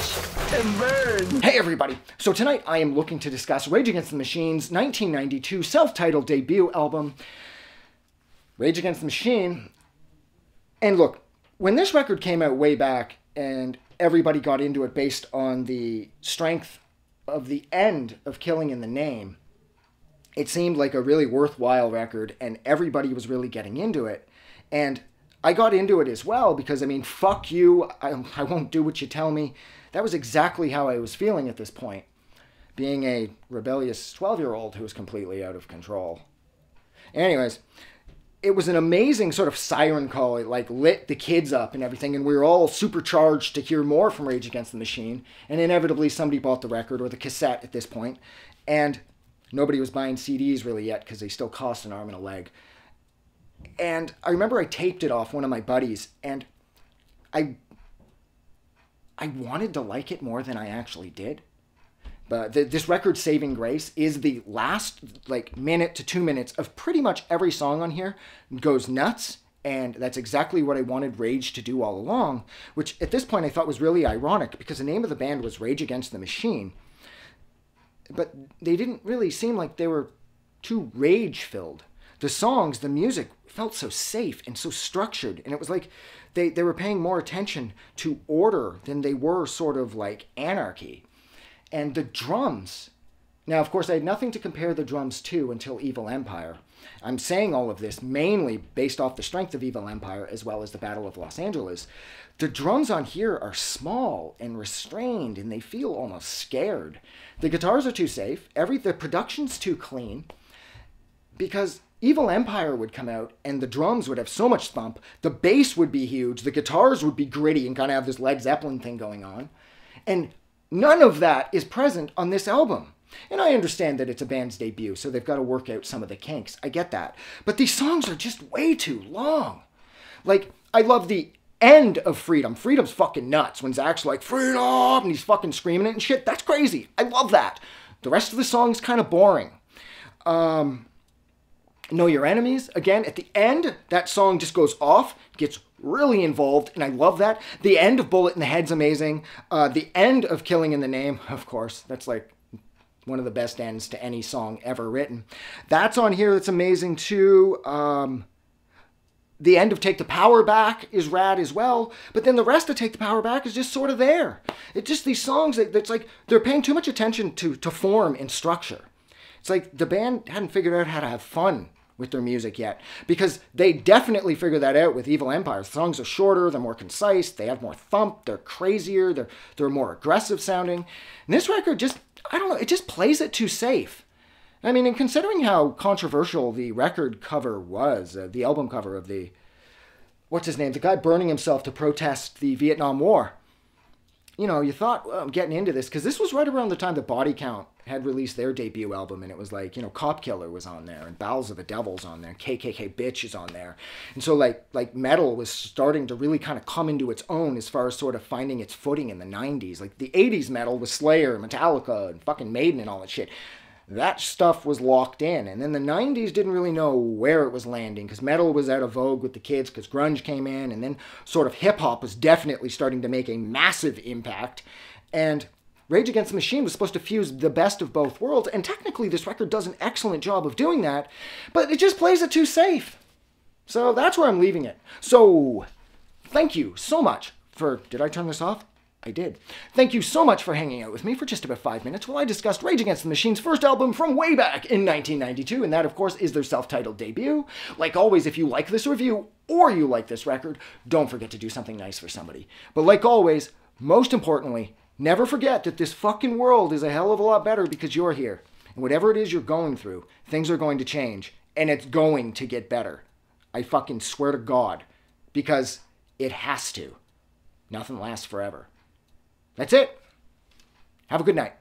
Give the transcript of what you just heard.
Watch and burn. Hey everybody! So tonight I am looking to discuss Rage Against the Machine's 1992 self-titled debut album, Rage Against the Machine. And look, when this record came out way back and everybody got into it based on the strength of the end of Killing in the Name, it seemed like a really worthwhile record and everybody was really getting into it. And I got into it as well because, I mean, fuck you, I won't do what you tell me. That was exactly how I was feeling at this point, being a rebellious 12-year-old who was completely out of control. Anyways, it was an amazing sort of siren call. It like lit the kids up and everything, and we were all supercharged to hear more from Rage Against the Machine. And inevitably somebody bought the record or the cassette at this point, and nobody was buying CDs really yet because they still cost an arm and a leg. And I remember I taped it off one of my buddies, and I wanted to like it more than I actually did. But this record's saving grace is the last like minute to 2 minutes of pretty much every song on here goes nuts, and that's exactly what I wanted Rage to do all along, which at this point I thought was really ironic because the name of the band was Rage Against the Machine, but they didn't really seem like they were too rage-filled. The songs, the music felt so safe and so structured, and it was like they were paying more attention to order than they were sort of like anarchy. And the drums, now of course I had nothing to compare the drums to until Evil Empire. I'm saying all of this mainly based off the strength of Evil Empire as well as the Battle of Los Angeles. The drums on here are small and restrained and they feel almost scared. The guitars are too safe, the production's too clean, because Evil Empire would come out and the drums would have so much thump, the bass would be huge, the guitars would be gritty and kind of have this Led Zeppelin thing going on. And none of that is present on this album. And I understand that it's a band's debut, so they've got to work out some of the kinks. I get that. But these songs are just way too long. Like, I love the end of Freedom. Freedom's fucking nuts when Zack's like, Freedom! And he's fucking screaming it and shit. That's crazy. I love that. The rest of the song's kind of boring. Know Your Enemies, again, at the end, that song just goes off, gets really involved, and I love that. The end of Bullet in the Head's amazing. The end of Killing in the Name, of course, that's like one of the best ends to any song ever written. That's on here, that's amazing too. The end of Take the Power Back is rad as well, but then the rest of Take the Power Back is just sort of there. It's just these songs that's like, they're paying too much attention to form and structure. It's like the band hadn't figured out how to have fun with their music yet, because they definitely figured that out with Evil Empire. The songs are shorter, they're more concise, they have more thump, they're crazier, they're more aggressive sounding. And this record just, I don't know, it just plays it too safe. I mean, and considering how controversial the record cover was, the album cover of the, what's his name, the guy burning himself to protest the Vietnam War. You know, you thought, well, I'm getting into this, because this was right around the time that Body Count had released their debut album, and it was like, you know, Cop Killer was on there, and Bowels of the Devil's on there, KKK Bitch is on there. And so like metal was starting to really kind of come into its own as far as sort of finding its footing in the 90s. Like the 80s metal was Slayer, Metallica, and fucking Maiden and all that shit. That stuff was locked in. And then the 90s didn't really know where it was landing, because metal was out of vogue with the kids because grunge came in, and then sort of hip-hop was definitely starting to make a massive impact. And Rage Against the Machine was supposed to fuse the best of both worlds, and technically this record does an excellent job of doing that, but it just plays it too safe. So that's where I'm leaving it. So thank you so much for... Did I turn this off? I did. Thank you so much for hanging out with me for just about 5 minutes while I discussed Rage Against the Machine's first album from way back in 1992, and that, of course, is their self-titled debut. Like always, if you like this review or you like this record, don't forget to do something nice for somebody. But like always, most importantly, never forget that this fucking world is a hell of a lot better because you're here. And whatever it is you're going through, things are going to change, and it's going to get better. I fucking swear to God, because it has to. Nothing lasts forever. That's it. Have a good night.